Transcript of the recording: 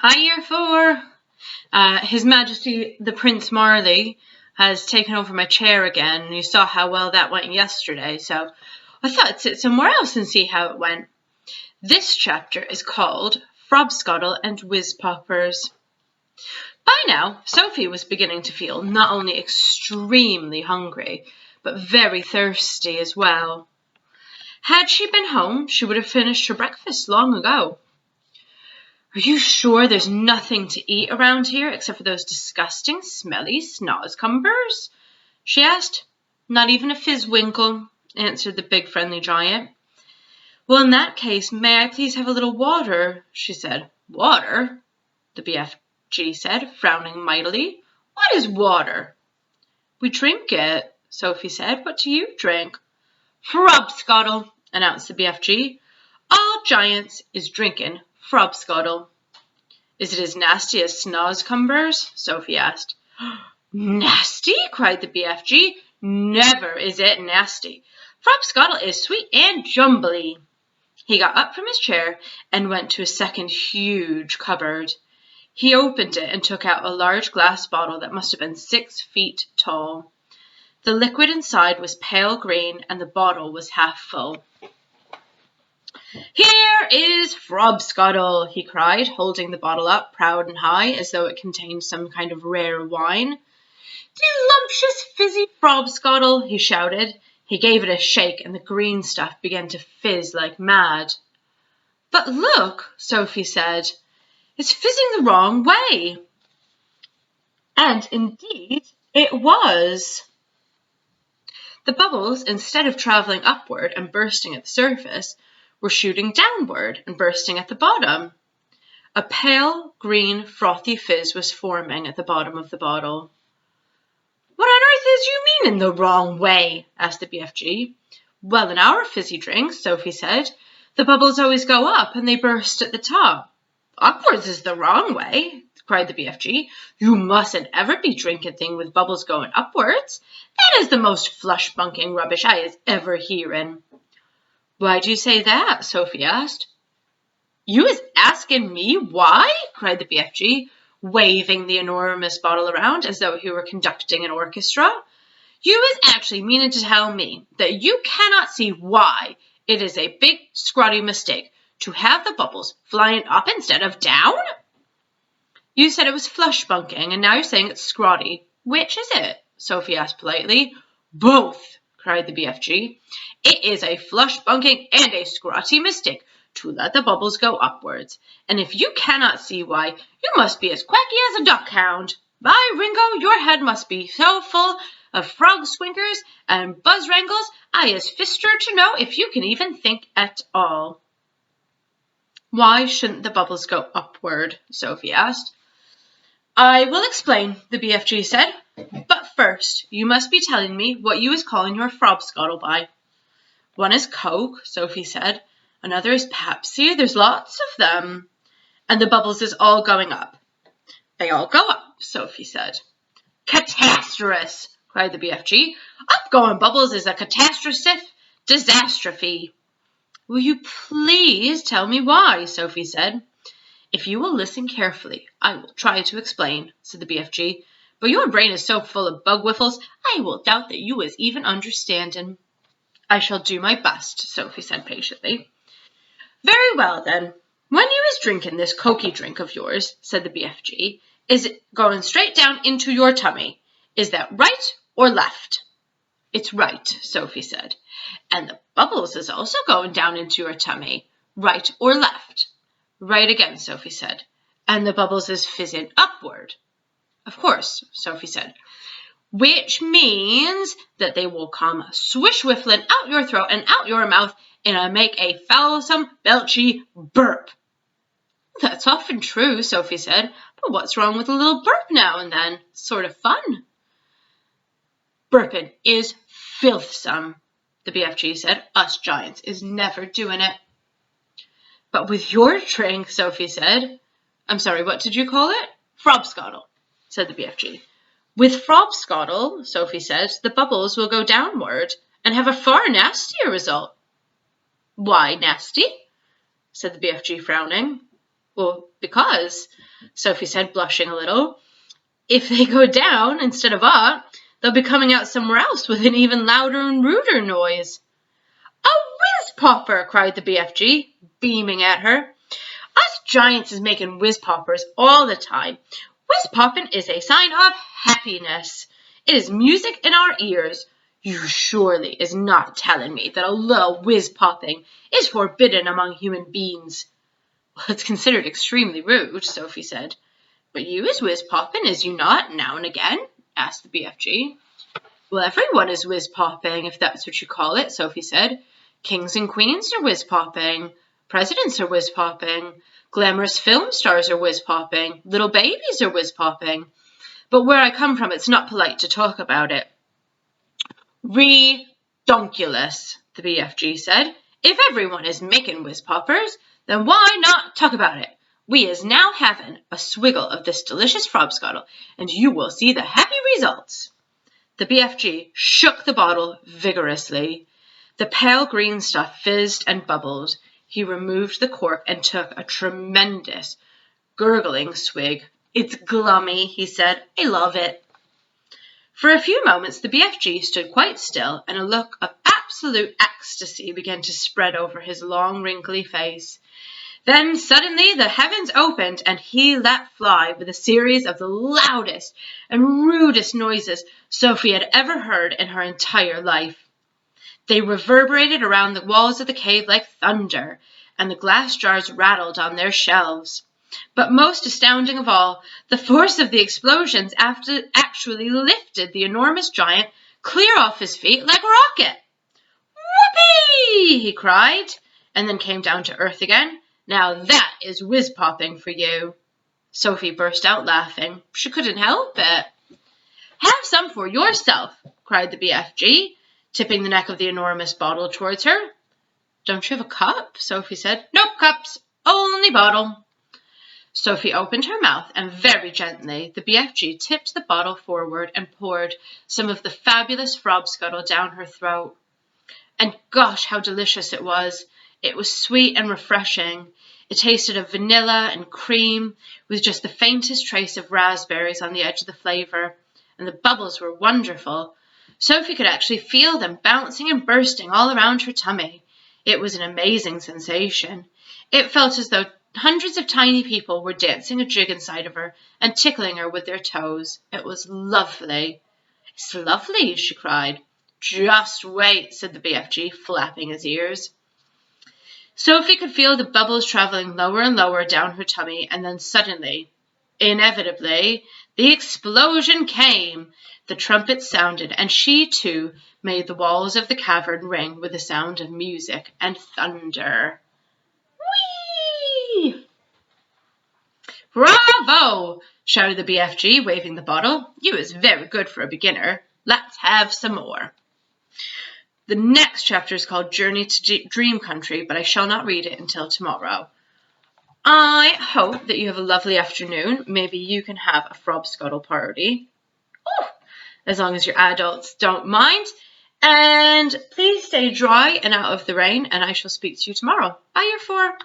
Hi, Year 4. His Majesty the Prince Marley has taken over my chair again, and you saw how well that went yesterday, so I thought I'd sit somewhere else and see how it went. This chapter is called Frobscottle and Wizzpoppers. By now, Sophie was beginning to feel not only extremely hungry, but very thirsty as well. Had she been home, she would have finished her breakfast long ago. Are you sure there's nothing to eat around here except for those disgusting, smelly snozcumbers? She asked. Not even a fizzwinkle, answered the big friendly giant. Well, in that case, may I please have a little water? She said. Water? The BFG said, frowning mightily. What is water? We drink it, Sophie said. What do you drink? Frobscottle, announced the BFG. All giants is drinking Frobscottle. Is it as nasty as snozcumbers? Sophie asked. Nasty? Cried the BFG. Never is it nasty. Frobscottle is sweet and jumbly. He got up from his chair and went to a second huge cupboard. He opened it and took out a large glass bottle that must have been 6 feet tall. The liquid inside was pale green and the bottle was half full. Here is Frobscottle, he cried, holding the bottle up proud and high as though it contained some kind of rare wine. Delumptious fizzy Frobscottle, he shouted. He gave it a shake and the green stuff began to fizz like mad. But look, Sophie said, it's fizzing the wrong way. And indeed it was. The bubbles, instead of travelling upward and bursting at the surface, were shooting downward and bursting at the bottom. A pale, green, frothy fizz was forming at the bottom of the bottle. What on earth is you mean in the wrong way? Asked the BFG. Well, in our fizzy drinks, Sophie said, the bubbles always go up and they burst at the top. Upwards is the wrong way, cried the BFG. You mustn't ever be drinking thing with bubbles going upwards. That is the most flush-bunking rubbish I has ever hearin. Why do you say that? Sophie asked. You is asking me why? Cried the BFG, waving the enormous bottle around as though he were conducting an orchestra. You is actually meaning to tell me that you cannot see why it is a big, scrotty mistake to have the bubbles flying up instead of down? You said it was flush-bunking, and now you're saying it's scrotty. Which is it? Sophie asked politely. Both, cried the BFG. It is a flush-bunking and a scrotty mistake to let the bubbles go upwards. And if you cannot see why, you must be as quacky as a duck-hound. By Ringo, your head must be so full of frog-swinkers and buzz-wrangles, I is fister to know if you can even think at all. Why shouldn't the bubbles go upward? Sophie asked. I will explain, the BFG said. But first, you must be telling me what you is calling your Frobscottle by. One is Coke, Sophie said. Another is Pepsi. There's lots of them. And the bubbles is all going up. They all go up, Sophie said. Catastrophe, cried the BFG. Upgoing bubbles is a catastrophic disastrophe. Will you please tell me why? Sophie said. If you will listen carefully, I will try to explain, said the BFG. But your brain is so full of bug whiffles, I will doubt that you is even understanding. I shall do my best, Sophie said patiently. Very well, then. When you is drinking this cokey drink of yours, said the BFG, is it going straight down into your tummy? Is that right or left? It's right, Sophie said. And the bubbles is also going down into your tummy, right or left? Right again, Sophie said. And the bubbles is fizzing upward. Of course, Sophie said. Which means that they will come swish-whiffling out your throat and out your mouth and make a foulsome, belchy burp. That's often true, Sophie said. But what's wrong with a little burp now and then? It's sort of fun. Burping is filthsome, the BFG said. Us giants is never doing it. But with your drink, Sophie said. I'm sorry, what did you call it? Frobscottle, said the BFG. With Frobscottle, Sophie said, the bubbles will go downward and have a far nastier result. Why nasty? Said the BFG, frowning. Well, Because, Sophie said, blushing a little, if they go down instead of up, they'll be coming out somewhere else with an even louder and ruder noise. A Wizzpopper, cried the BFG, beaming at her. Us giants is making Wizzpoppers all the time. Wizzpopping is a sign of happiness. It is music in our ears. You surely is not telling me that a little whiz-popping is forbidden among human beings. Well, it's considered extremely rude, Sophie said. But you is whiz-popping, is you not, now and again? Asked the BFG. Well, everyone is whiz-popping, if that's what you call it, Sophie said. Kings and queens are whiz-popping. Presidents are whiz-popping. Glamorous film stars are whiz-popping. Little babies are whiz-popping. But where I come from, it's not polite to talk about it. Redonkulous, the BFG said. If everyone is making Wizzpoppers, then why not talk about it? We is now having a swiggle of this delicious Frobscottle, and you will see the happy results. The BFG shook the bottle vigorously. The pale green stuff fizzed and bubbled. He removed the cork and took a tremendous, gurgling swig. It's glummy, he said. I love it. For a few moments, the BFG stood quite still, and a look of absolute ecstasy began to spread over his long, wrinkly face. Then suddenly the heavens opened, and he let fly with a series of the loudest and rudest noises Sophie had ever heard in her entire life. They reverberated around the walls of the cave like thunder, and the glass jars rattled on their shelves. But most astounding of all, the force of the explosions actually lifted the enormous giant clear off his feet like a rocket. Whoopee! He cried, and then came down to earth again. Now that is whiz-popping for you. Sophie burst out laughing. She couldn't help it. Have some for yourself, cried the BFG, tipping the neck of the enormous bottle towards her. Don't you have a cup? Sophie said. Nope, cups, only bottle. Sophie opened her mouth, and very gently the BFG tipped the bottle forward and poured some of the fabulous Frobscottle down her throat. And gosh, how delicious it was! It was sweet and refreshing. It tasted of vanilla and cream, with just the faintest trace of raspberries on the edge of the flavor, and the bubbles were wonderful. Sophie could actually feel them bouncing and bursting all around her tummy. It was an amazing sensation. It felt as though hundreds of tiny people were dancing a jig inside of her and tickling her with their toes. It was lovely. It's lovely, she cried. Just wait, said the BFG, flapping his ears. Sophie could feel the bubbles traveling lower and lower down her tummy, and then suddenly, inevitably, the explosion came. The trumpet sounded, and she, too, made the walls of the cavern ring with the sound of music and thunder. Whee! Bravo! Shouted the BFG, waving the bottle. You is very good for a beginner. Let's have some more. The next chapter is called Journey to Dream Country, but I shall not read it until tomorrow. I hope that you have a lovely afternoon. Maybe you can have a Frobscottle party. Oh, as long as your adults don't mind. And please stay dry and out of the rain, and I shall speak to you tomorrow. Bye, year 4.